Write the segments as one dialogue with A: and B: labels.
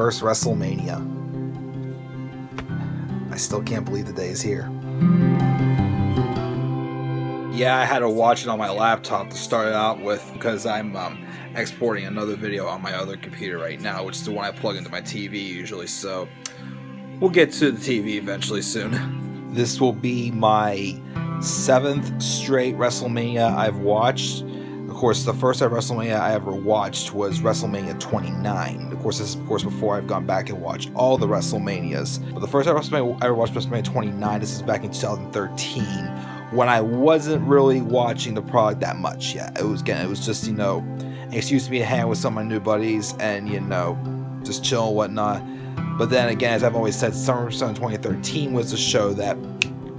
A: first WrestleMania. I still can't believe the day is here. Yeah, I had to watch it on my laptop to start it out with because I'm exporting another video on my other computer right now, which is the one I plug into my TV usually, so we'll get to the TV eventually soon. This will be my 7th straight WrestleMania I've watched. Of course, the first WrestleMania I ever watched was WrestleMania 29. Of course, this is before I've gone back and watched all the WrestleManias. But the first WrestleMania I ever watched, WrestleMania 29, this is back in 2013, when I wasn't really watching the product that much yet. It was just, an excuse to me to hang out with some of my new buddies and, just chill and whatnot. But then again, as I've always said, SummerSlam 2013 was the show that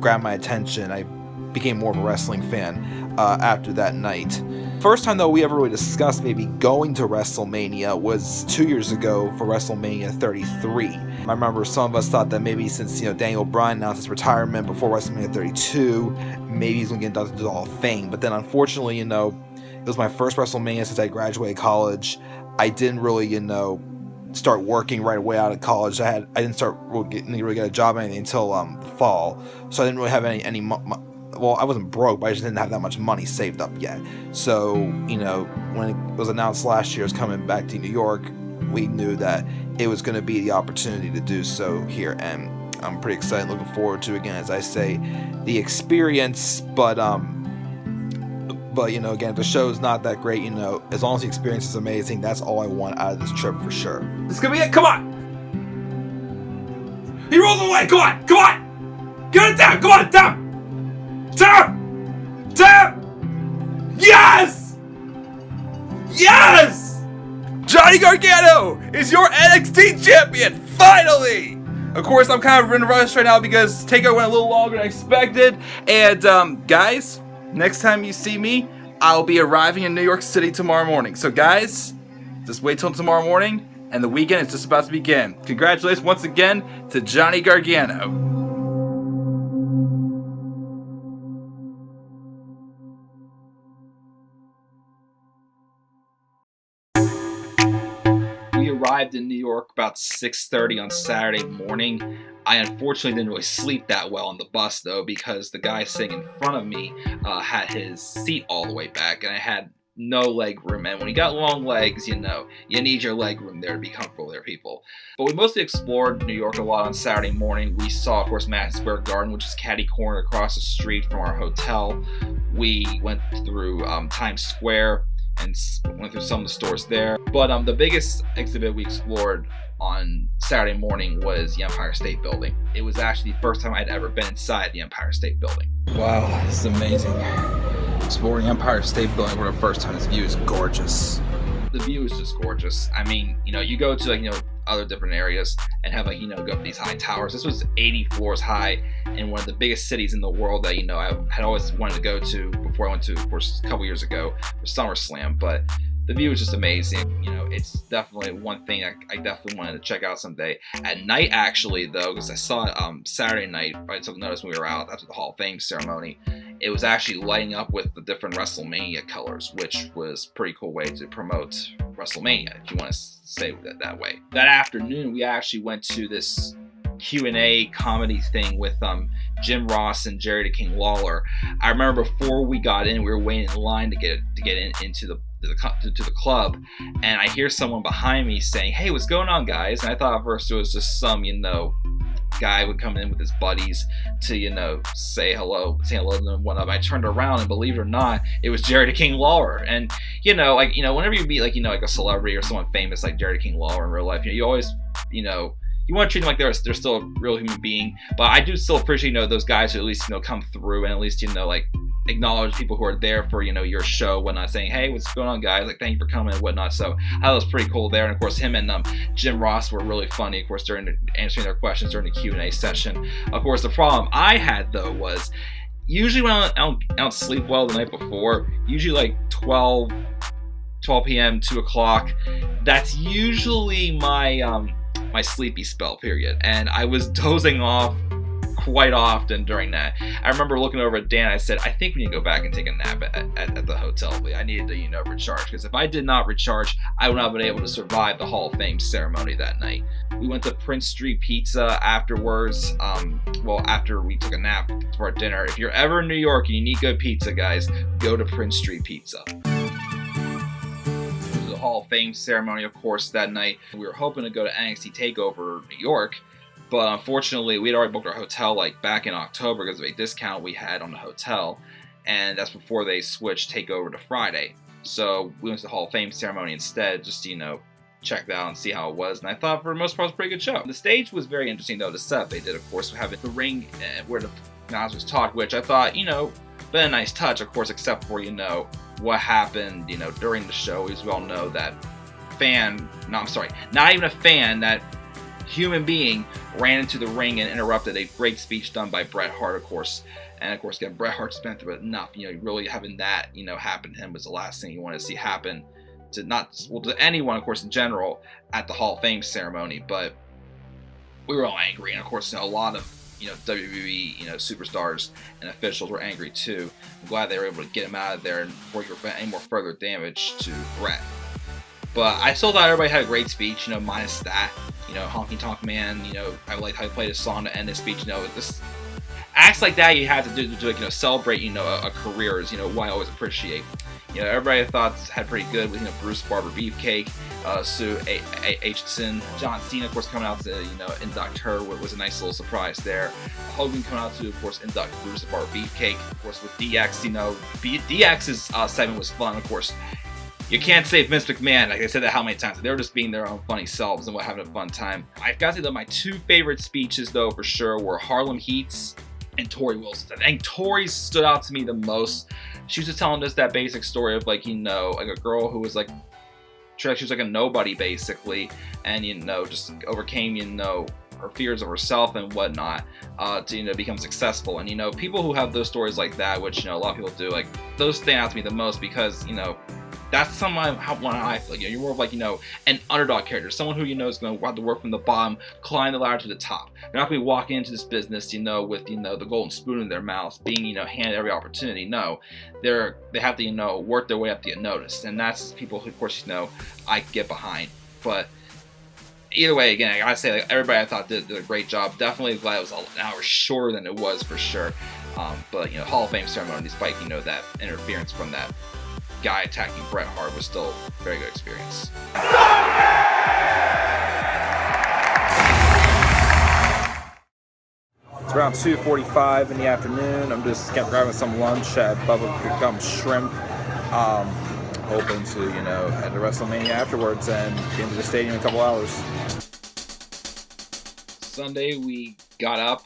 A: grabbed my attention. I became more of a wrestling fan after that night. First time though we ever really discussed maybe going to WrestleMania was 2 years ago for WrestleMania 33. I remember some of us thought that maybe since Daniel Bryan announced his retirement before WrestleMania 32, maybe he's gonna get inducted to the Hall of Fame. But then unfortunately, it was my first WrestleMania since I graduated college. I didn't really, start working right away out of college. I didn't start really get a job or anything until the fall, so I didn't really have any well, I wasn't broke, but I just didn't have that much money saved up yet. So, when it was announced last year I was coming back to New York, we knew that it was going to be the opportunity to do so here, and I'm pretty excited, looking forward to, again, as I say, the experience, but again, if the show's not that great, as long as the experience is amazing, that's all I want out of this trip for sure.
B: This is gonna be it, come on! He rolls away, come on! Get it down, come on, down! Yes! Yes! Johnny Gargano is your NXT champion, finally! Of course, I'm kind of in a rush right now because Takeover went a little longer than I expected. And, guys, next time you see me, I'll be arriving in New York City tomorrow morning. So, guys, just wait till tomorrow morning, and the weekend is just about to begin. Congratulations once again to Johnny Gargano. Arrived in New York about 6:30 on Saturday morning. I unfortunately didn't really sleep that well on the bus though, because the guy sitting in front of me had his seat all the way back and I had no leg room, and when you got long legs, you need your leg room there to be comfortable there, people. But we mostly explored New York a lot on Saturday morning. We saw, of course, Madison Square Garden, which is catty-cornered across the street from our hotel. We went through Times Square and went through some of the stores there. But the biggest exhibit we explored on Saturday morning was the Empire State Building. It was actually the first time I'd ever been inside the Empire State Building. Wow, this is amazing. Exploring the Empire State Building for the first time. This view is gorgeous. The view is just gorgeous. I mean, you go to other different areas and have go up these high towers. This was 80 floors high in one of the biggest cities in the world that I had always wanted to go to before I went to, of course, a couple years ago for SummerSlam. But the view is just amazing. It's definitely one thing I definitely wanted to check out someday. At night, actually, though, because I saw it Saturday night, I took notice when we were out after the Hall of Fame ceremony. It was actually lighting up with the different WrestleMania colors, which was a pretty cool way to promote WrestleMania, if you want to say it that way. That afternoon, we actually went to this Q&A comedy thing with Jim Ross and Jerry the King Lawler. I remember before we got in, we were waiting in line to get into the club, and I hear someone behind me saying, "Hey, what's going on, guys?" And I thought at first it was just some guy would come in with his buddies to say hello to them and whatnot. I turned around and, believe it or not, it was Jerry the King Lawler. And whenever you meet like a celebrity or someone famous like Jerry the King Lawler in real life, you always you want to treat them like they're still a real human being. But I do still appreciate those guys who at least come through and at least acknowledge people who are there for your show, whatnot, saying, "Hey, what's going on, guys? Thank you for coming," and whatnot. So I thought it was pretty cool there. And of course, him and Jim Ross were really funny, of course, during answering their questions during the Q&A session. Of course, the problem I had though was usually when I don't sleep well the night before, usually like 12 p.m., 2 o'clock, that's usually my my sleepy spell period, and I was dozing off quite often during that. I remember looking over at Dan. I said, I think we need to go back and take a nap at the hotel. I needed to, recharge, because if I did not recharge, I would not have been able to survive the Hall of Fame ceremony that night. We went to Prince Street Pizza afterwards. After we took a nap for our dinner. If you're ever in New York and you need good pizza, guys, go to Prince Street Pizza. Hall of Fame ceremony, of course, that night. We were hoping to go to NXT TakeOver New York, but unfortunately we had already booked our hotel back in October because of a discount we had on the hotel, and that's before they switched TakeOver to Friday. So we went to the Hall of Fame ceremony instead, just to, check that out and see how it was, and I thought for the most part it was a pretty good show. The stage was very interesting though, the setup they did, of course, having the ring where the announcers talked, which I thought, been a nice touch, of course, except for, what happened, during the show. As we all know, that not even a fan, that human being ran into the ring and interrupted a great speech done by Bret Hart, of course. And of course, again, Bret Hart's been through enough. Really having that, happen to him was the last thing you want to see happen to anyone, of course, in general, at the Hall of Fame ceremony. But we were all angry, and of course, a lot of WWE, superstars and officials were angry too. I'm glad they were able to get him out of there and before you prevent any more further damage to Bret. But I still thought everybody had a great speech, minus that. Honky Tonk Man, I liked how he played his song to end his speech. This acts like that you have to do celebrate, a career is, what I always appreciate. Everybody I thought had pretty good with, Bruce Barber Beefcake, Sue Aitchison, John Cena, of course, coming out to, induct her was a nice little surprise there. Hogan coming out to, of course, induct Bruce Barber Beefcake. Of course, with DX, DX's segment was fun, of course. You can't save Vince McMahon. Like I said that how many times. They were just being their own funny selves and having a fun time. I've got to say that my two favorite speeches, though, for sure, were Harlem Heat's and Tori Wilson's. I think Tori stood out to me the most. She was just telling us that basic story of like a girl who was like, she was like a nobody basically, and just overcame her fears of herself and whatnot to become successful. And people who have those stories like that, which a lot of people do, like those stand out to me the most because that's someone I feel like. You're more of like, an underdog character. Someone who, is going to have to work from the bottom, climb the ladder to the top. They're not going to be walking into this business, with, the golden spoon in their mouth, being, handed every opportunity. No, they have to, work their way up to get noticed. And that's people who, of course, I can get behind. But either way, again, I gotta say, like, everybody I thought did a great job. Definitely glad it was an hour shorter than it was for sure. But, Hall of Fame ceremony, despite, that interference from that guy attacking Bret Hart, was still a very good experience.
A: It's around 2:45 in the afternoon. I'm just grabbing some lunch at Bubba Gum Shrimp. Hoping to, head to WrestleMania afterwards and get into the stadium in a couple hours.
B: Sunday, we got up.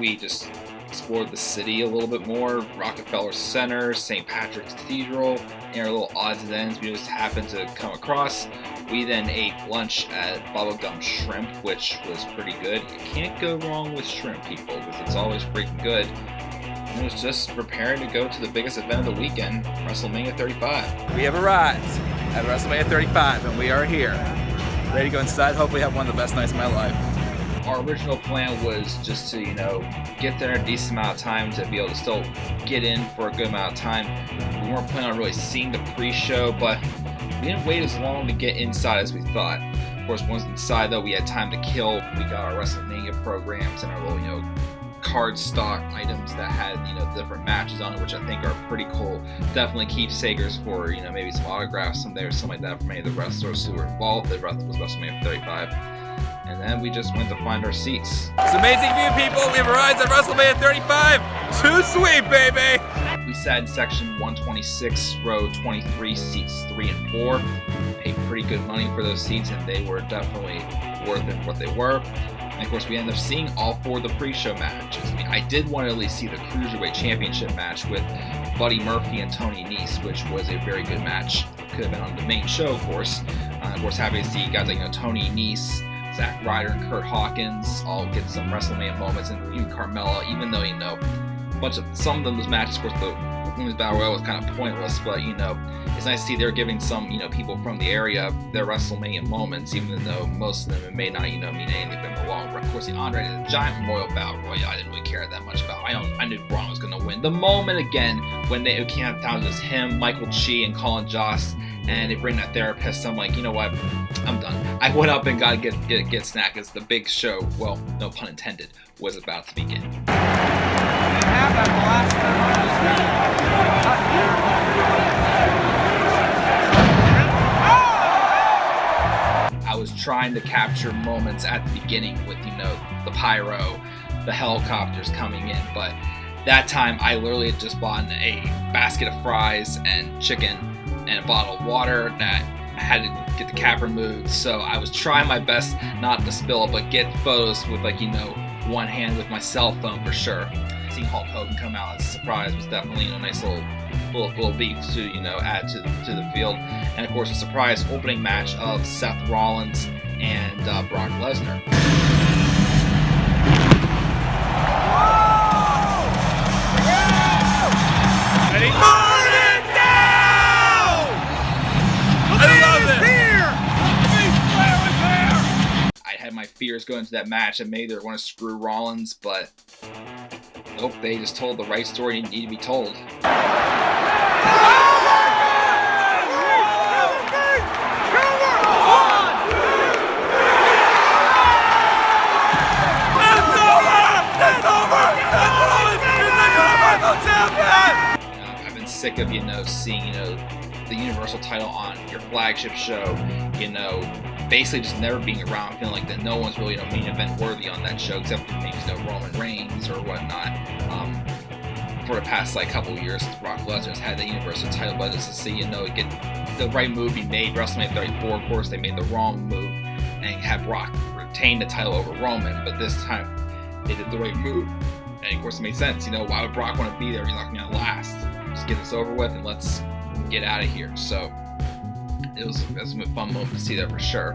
B: We just explored the city a little bit more. Rockefeller Center, St. Patrick's Cathedral, and our little odds and ends we just happened to come across. We then ate lunch at Bubblegum Shrimp, which was pretty good. You can't go wrong with shrimp, people, because it's always freaking good. And it was just preparing to go to the biggest event of the weekend, WrestleMania 35.
A: We have arrived at WrestleMania 35, and we are here. Ready to go inside. Hopefully have one of the best nights of my life.
B: Our original plan was just to, get there a decent amount of time to be able to still get in for a good amount of time. We weren't planning on really seeing the pre-show, but we didn't wait as long to get inside as we thought. Of course, once inside, though, we had time to kill. We got our WrestleMania programs and our little, card stock items that had, different matches on it, which I think are pretty cool. Definitely keepsakers for, maybe some autographs someday or something like that from any of the wrestlers who were involved. The rest was WrestleMania 35. And then we just went to find our seats.
A: It's amazing view, people. We've arrived at WrestleMania 35. Too sweet, baby.
B: We sat in section 126, row 23, seats 3 and 4. Paid pretty good money for those seats, and they were definitely worth it for what they were. And of course, we ended up seeing all 4 of the pre-show matches. I mean, I did want to at least see the Cruiserweight Championship match with Buddy Murphy and Tony Nese, which was a very good match. Could have been on the main show, of course. Of course, happy to see guys like Tony Nese, Zack Ryder, and Kurt Hawkins all get some WrestleMania moments, and even Carmella, even though some of them, those matches, of course, Women's Battle Royal was kind of pointless, but you know, it's nice to see they're giving some, you know, people from the area their WrestleMania moments, even though most of them may not, you know, mean anything to them in the long run. Of course, the Andre the Giant Memorial Battle Royal, I didn't really care that much about. I knew Braun was going to win. The moment again when it came down to just him, Michael Chi, and Colin Jost, and they bring that therapist, I'm like, you know what, I'm done. I went up and got to get snack as the big show, well, no pun intended, was about to begin. I was trying to capture moments at the beginning with, you know, the pyro, the helicopters coming in, but that time I literally had just bought a basket of fries and chicken and a bottle of water that I had to get the cap removed, so I was trying my best not to spill it, but get photos with, like, you know, one hand with my cell phone for sure. Seeing Hulk Hogan come out as a surprise was definitely, you know, a nice little beef to, you know, add to the field. And of course, a surprise opening match of Seth Rollins and Brock Lesnar.
C: Ready? Burn it down! I love it!
B: I had my fears going into that match, and maybe they were going to screw Rollins, but nope, they just told the right story it needed to be told. I've been sick of, you know, seeing, you know, the Universal title on your flagship show, you know, basically just never being around, feeling like that no one's really, you know, main event worthy on that show, except for maybe, you know, Roman Reigns or whatnot. For the past, like, couple of years, Brock Lesnar's had the Universal title, but just to see, you know, get the right move be made. WrestleMania 34, of course, they made the wrong move and had Brock retain the title over Roman, but this time they did the right move. And of course, it made sense. You know, why would Brock want to be there? He's not going to last. Just get this over with and let's get out of here. So it was a fun moment to see that for sure.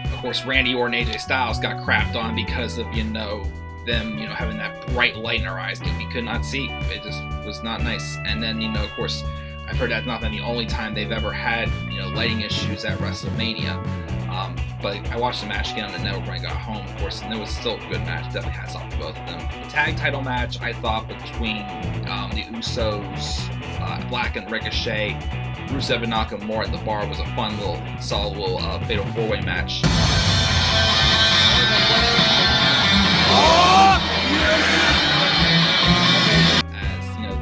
B: Of course, Randy Orton and AJ Styles got crapped on because of, you know, them, you know, having that bright light in their eyes that we could not see. It just was not nice. And then, you know, of course, I've heard that's not been the only time they've ever had, you know, lighting issues at WrestleMania. But I watched the match again on the network when I got home, of course, and it was still a good match. Definitely hats off to both of them. The tag title match, I thought, between the Usos, Black and Ricochet, Rusev and Nakamura at the bar was a fun little, solid little fatal four-way match. As you know,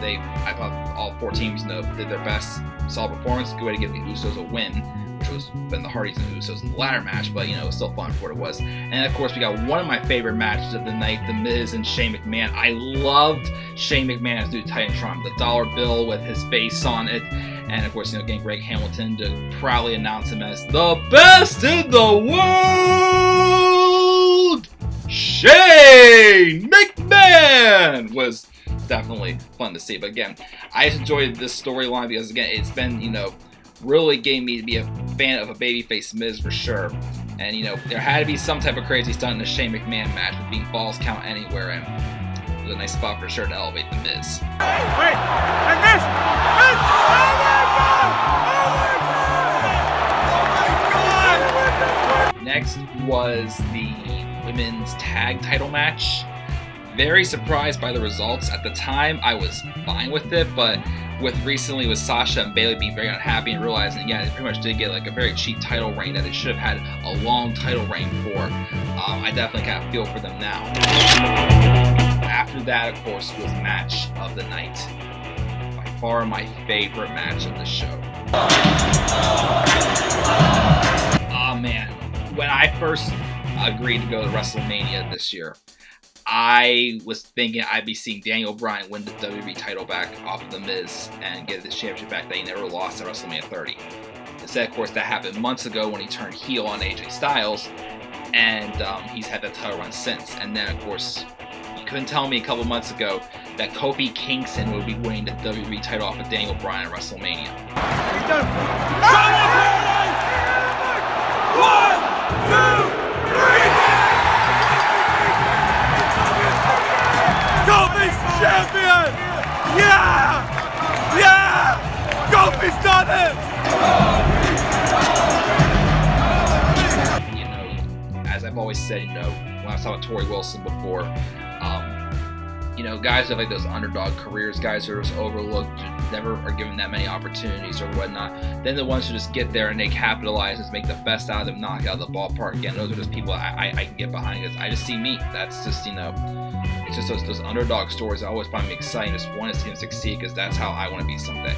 B: I thought all four teams, you know, did their best, solid performance. Good way to give the Usos a win, which was been the Hardys and the Usos in the ladder match, but you know, it was still fun for what it was. And of course, we got one of my favorite matches of the night, The Miz and Shane McMahon. I loved Shane McMahon as Dude Titantron, the dollar bill with his face on it, and of course, you know, getting Greg Hamilton to proudly announce him as the best in the world. Shane McMahon was definitely fun to see. But again, I just enjoyed this storyline because again, it's been, you know, really getting me to be a fan of a babyface Miz for sure. And you know, there had to be some type of crazy stunt in the Shane McMahon match with being Falls Count Anywhere, and it was a nice spot for sure to elevate the Miz.
C: Wait, and this! Oh my God!
B: Next was the women's tag title match. Very surprised by the results. At the time, I was fine with it, but with recently with Sasha and Bayley being very unhappy and realizing, yeah, they pretty much did get like a very cheap title reign that they should have had a long title reign for. I definitely kind of feel for them now. After that, of course, was match of the night. By far my favorite match of the show. Oh man, when I first agreed to go to WrestleMania this year, I was thinking I'd be seeing Daniel Bryan win the WWE title back off of The Miz and get this championship back that he never lost at WrestleMania 30. Instead, of course, that happened months ago when he turned heel on AJ Styles, and he's had that title run since. And then, of course, you couldn't tell me a couple months ago that Kofi Kingston would be winning the WWE title off of Daniel Bryan at WrestleMania.
C: He's done. One, two, three! Kofi's champion! Yeah!
B: always said, you know, when I was talking about Tori Wilson before, you know, guys have like those underdog careers, guys who are just overlooked, never are given that many opportunities or whatnot. Then the ones who just get there and they capitalize and make the best out of them, knock out of the ballpark again. Those are just people I can get behind, because I just see me. That's just, you know, it's just those underdog stories I always find me exciting. Just want to see them succeed, because that's how I want to be someday.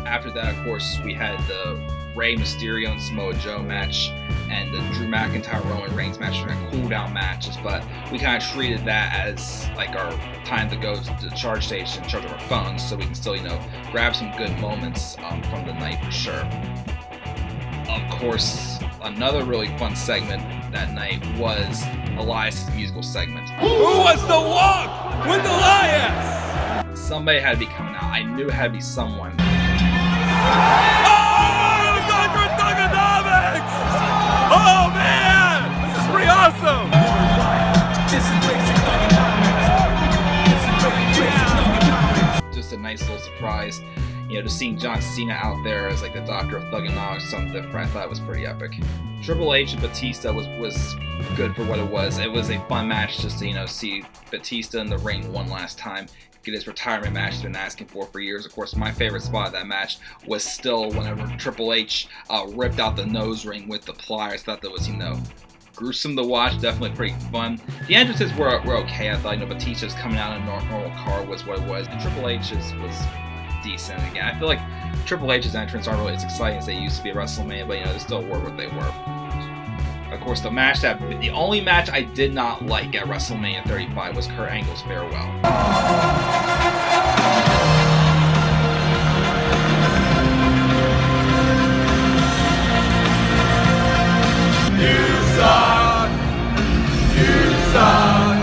B: After that, of course, we had the Rey Mysterio and Samoa Joe match, and the Drew McIntyre Roman Reigns match were cool down matches, but we kind of treated that as like our time to go to the charge station and charge our phones, so we can still, you know, grab some good moments from the night for sure. Of course, another really fun segment that night was Elias' musical segment.
C: Who wants to walk with Elias?
B: Somebody had to be coming out. I knew it had to be someone.
C: Oh man, this is pretty awesome.
B: Just a nice little surprise, you know, just seeing John Cena out there as like the Doctor of Thuganomics, something different. I thought it was pretty epic. Triple H and Batista was good for what it was. It was a fun match just to, you know, see Batista in the ring one last time, get his retirement match he's been asking for years. Of course, my favorite spot of that match was still whenever Triple H ripped out the nose ring with the pliers. I thought that was, you know, gruesome to watch, definitely pretty fun. The entrances were okay. I thought, you know, Batista's coming out in a normal car was what it was, and Triple H's was decent. Again, I feel like Triple H's entrance aren't really as exciting as they used to be at WrestleMania, but, you know, they still were what they were. Of course, the only match I did not like at WrestleMania 35 was Kurt Angle's farewell.
C: You suck. You suck.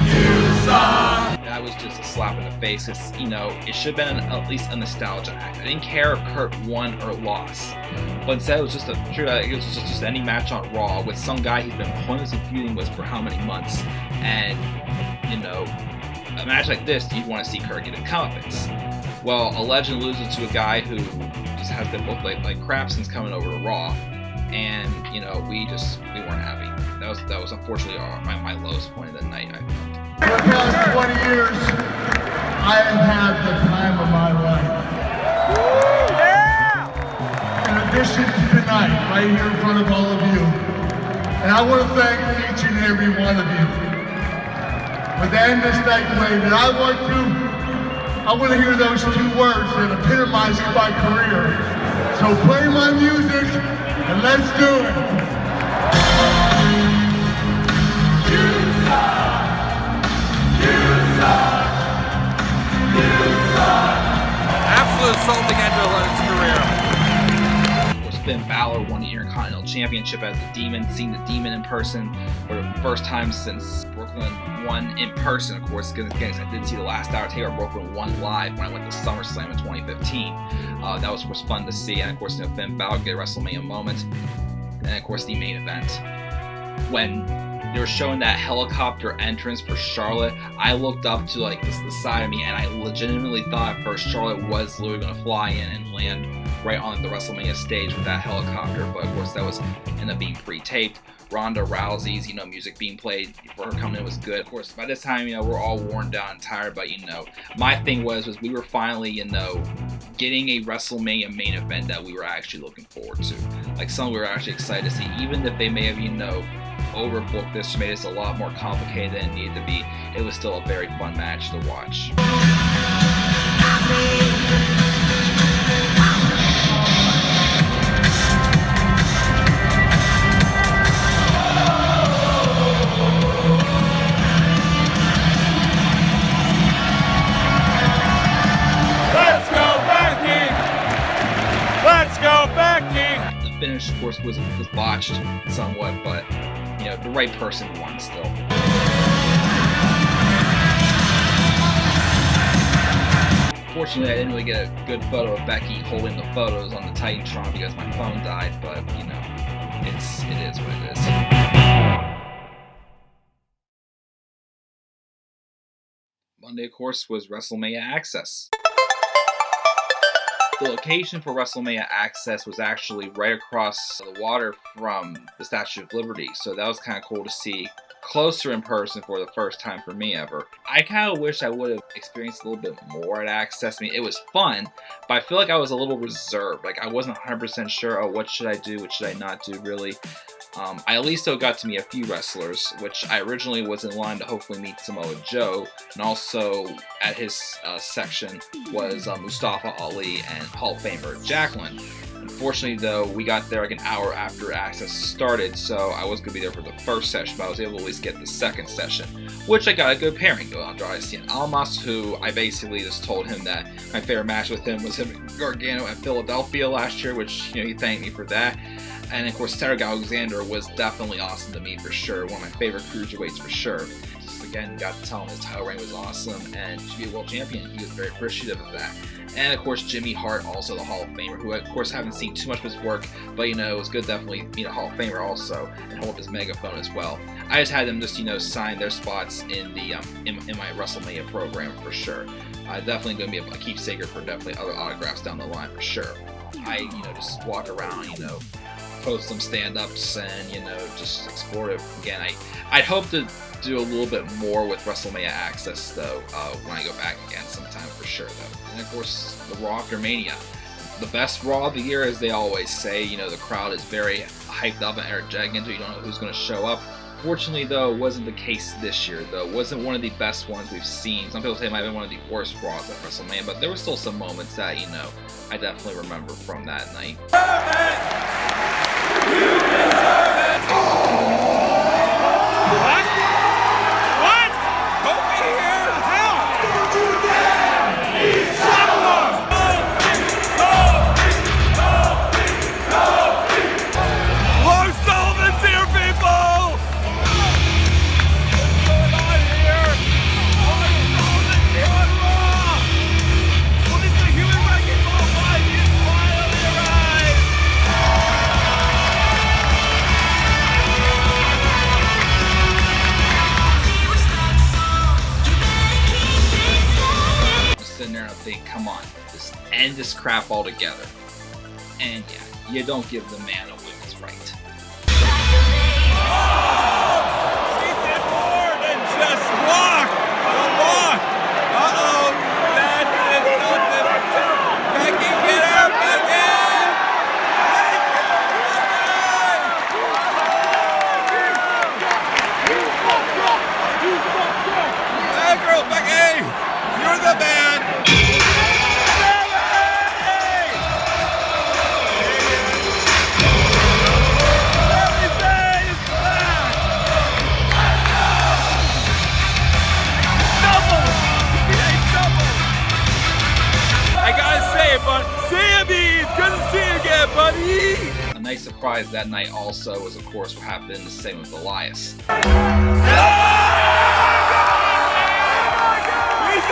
C: You suck.
B: That was just a slap in the face. It's, you know, it should have been at least a nostalgia act. I didn't care if Kurt won or lost, but instead it was just just any match on Raw with some guy he's been pointlessly feuding with for how many months. And, you know, a match like this, you'd want to see Kurt get a comeuppance. Well, a legend loses to a guy who just has been booked like crap since coming over to Raw, and, you know, we weren't happy. That was unfortunately my lowest point of the night, I felt.
D: For the past 20 years, I have had the time of my life.
C: Yeah!
D: In addition to tonight, right here in front of all of you. And I want to thank each and every one of you. But to end this night the way that I want to hear those two words that epitomize my career. So play my music and let's do it.
C: Absolute insulting end to his career.
B: Of course, Finn Balor won the Intercontinental Championship as the Demon, seeing the Demon in person for the first time since Brooklyn won in person, of course, because again, I did see the last hour takeover. Brooklyn won live when I went to SummerSlam in 2015. That was, of course, fun to see, and of course, you know, Finn Balor get a WrestleMania moment, and of course, the main event. When they were showing that helicopter entrance for Charlotte, I looked up to like the side of me, and I legitimately thought at first Charlotte was literally going to fly in and land right on the WrestleMania stage with that helicopter, but of course that was ended up being pre-taped. Ronda Rousey's, you know, music being played for her coming in was good. Of course, by this time, you know, we're all worn down and tired, but, you know, my thing was we were finally, you know, getting a WrestleMania main event that we were actually looking forward to. Like, something we were actually excited to see, even if they may have, you know, overbooked this, made this a lot more complicated than it needed to be. It was still a very fun match to watch.
C: Let's go back, King! Let's go back, King!
B: The finish, of course, was botched somewhat, but, you know, the right person won still. Fortunately, I didn't really get a good photo of Becky holding the photos on the Titantron because my phone died, but, you know, it is what it is. Monday, of course, was WrestleMania Axxess. The location for WrestleMania Axxess was actually right across the water from the Statue of Liberty, so that was kind of cool to see closer in person for the first time for me ever. I kind of wish I would have experienced a little bit more at Axxess. I mean, it was fun, but I feel like I was a little reserved. Like, I wasn't 100% sure, oh, what should I do, what should I not do, really. I at least still got to meet a few wrestlers, which I originally was in line to hopefully meet Samoa Joe, and also at his section was Mustafa Ali and Hall of Famer Jacqueline. Unfortunately, though, we got there like an hour after Axxess started, so I was going to be there for the first session, but I was able to at least get the second session, which I got a good pairing going on. Andrade Cien Almas, who I basically just told him that my favorite match with him was him and Gargano at Philadelphia last year, which, you know, he thanked me for that. And of course, Cedric Alexander was definitely awesome to me for sure. One of my favorite cruiserweights for sure. Just again, got to tell him his title reign was awesome, and to be a world champion, he was very appreciative of that. And of course, Jimmy Hart, also the Hall of Famer, who I, of course, haven't seen too much of his work, but you know, it was good definitely meet a Hall of Famer also and hold up his megaphone as well. I just had them just, you know, sign their spots in the in my WrestleMania program for sure. Definitely going to be a keepsaker for definitely other autographs down the line for sure. I, you know, just walk around, you know, post some stand-ups and, you know, just explore it again. I'd hope to do a little bit more with WrestleMania Axxess though when I go back again sometime for sure though. And of course, the Raw after Mania, the best Raw of the year, as they always say. You know, the crowd is very hyped up and energetic into it. You don't know who's going to show up. Fortunately, though, it wasn't the case this year, though. It wasn't one of the best ones we've seen. Some people say it might have been one of the worst Raws at WrestleMania, but there were still some moments that, you know, I definitely remember from that night.
C: What? Kofi here? Hell! Long Sullivan's here, people! What's going on here? Long Sullivan's here on Raw! What is the human wrecking ball fight? It's finally arrived!
B: Sitting there and I'm thinking, come on, just end this crap altogether. And yeah, you don't give the man a women's right.
C: She did more than just walk! A walk! Uh-oh! That did nothing! Becky, get her! Becky! Hey, girl, Becky! You're the man! I gotta say it, but Sammy, it's good to see you again, buddy!
B: A nice surprise that night also was, of course, what happened in the segment with Elias.
C: He's here!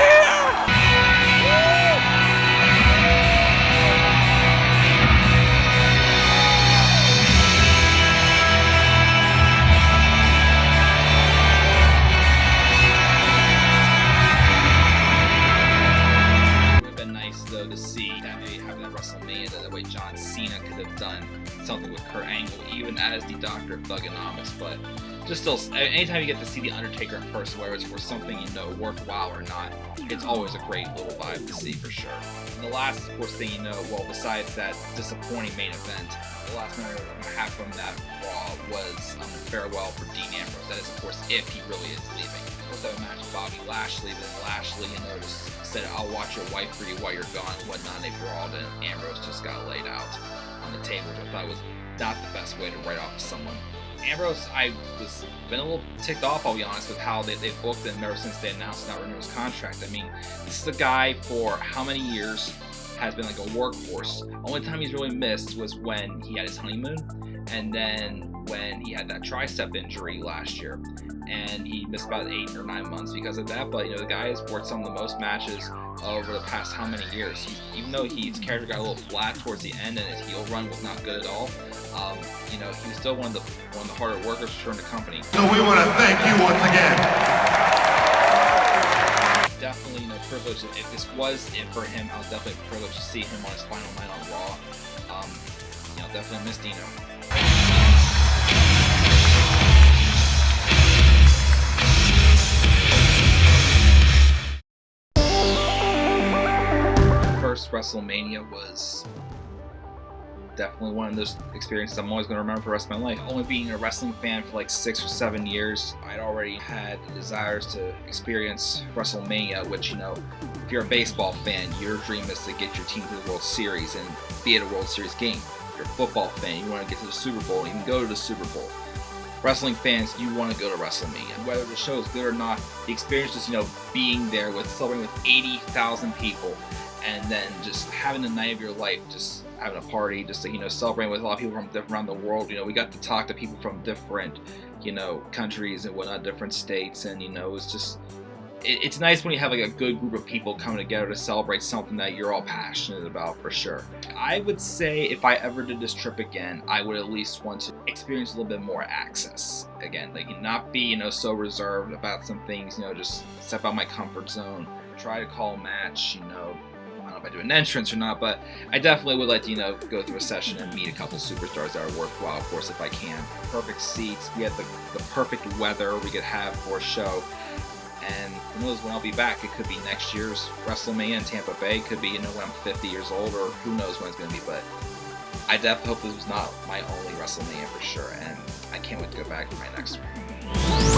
B: It would have been nice, though, to see that maybe having that WrestleMania, that way John Cena could have done something with Kurt Angle, even as the Doctor of Thugonomics. But just still, anytime you get to see the Undertaker in person, whether it's for something, you know, worthwhile or not, it's always a great little vibe to see for sure. And the last, of course, thing, you know, well, besides that disappointing main event, the last memory I'm going to have from that Raw was farewell for Dean Ambrose. That is, of course, if he really is leaving. Of course, that match with Bobby Lashley, but then Lashley, you know, just said, I'll watch your wife for you while you're gone and whatnot. And they brawled, and Ambrose just got laid out on the table, which I thought was not the best way to write off someone. Ambrose, I was been a little ticked off, I'll be honest, with how they booked him ever since they announced not renewing his contract. I mean, this is a guy for how many years has been like a workhorse. Only time he's really missed was when he had his honeymoon, and then when he had that tricep injury last year, and he missed about 8 or 9 months because of that. But you know, the guy has worked some of the most matches over the past how many years. Even though his character got a little flat towards the end and his heel run was not good at all, you know, he was still one of the harder workers to turn the company.
D: So we want to thank you once again.
B: definitely, privileged. If this was it for him, I was definitely privileged to see him on his final night on Raw. Definitely miss Dino. First WrestleMania was definitely one of those experiences I'm always going to remember for the rest of my life. Only being a wrestling fan for like 6 or 7 years, I'd already had desires to experience WrestleMania, which, if you're a baseball fan, your dream is to get your team to the World Series and be at a World Series game. If you're a football fan, you want to get to the Super Bowl, even go to the Super Bowl. Wrestling fans, you want to go to WrestleMania. Whether the show is good or not, the experience is, being there with celebrating with 80,000 people, and then just having the night of your life, just having a party, just celebrating with a lot of people from around the world. We got to talk to people from different, countries and whatnot, different states, and it's nice when you have like a good group of people coming together to celebrate something that you're all passionate about, for sure. I would say if I ever did this trip again, I would at least want to experience a little bit more Axxess again, like not be so reserved about some things, just step out my comfort zone, try to call a match, I don't know if I do an entrance or not, but I definitely would like to go through a session and meet a couple superstars that are worthwhile, of course, if I can. Perfect seats, we had the perfect weather we could have for a show. And who knows when I'll be back? It could be next year's WrestleMania in Tampa Bay. It could be, when I'm 50 years old, or who knows when it's going to be. But I definitely hope this was not my only WrestleMania for sure. And I can't wait to go back for my next one.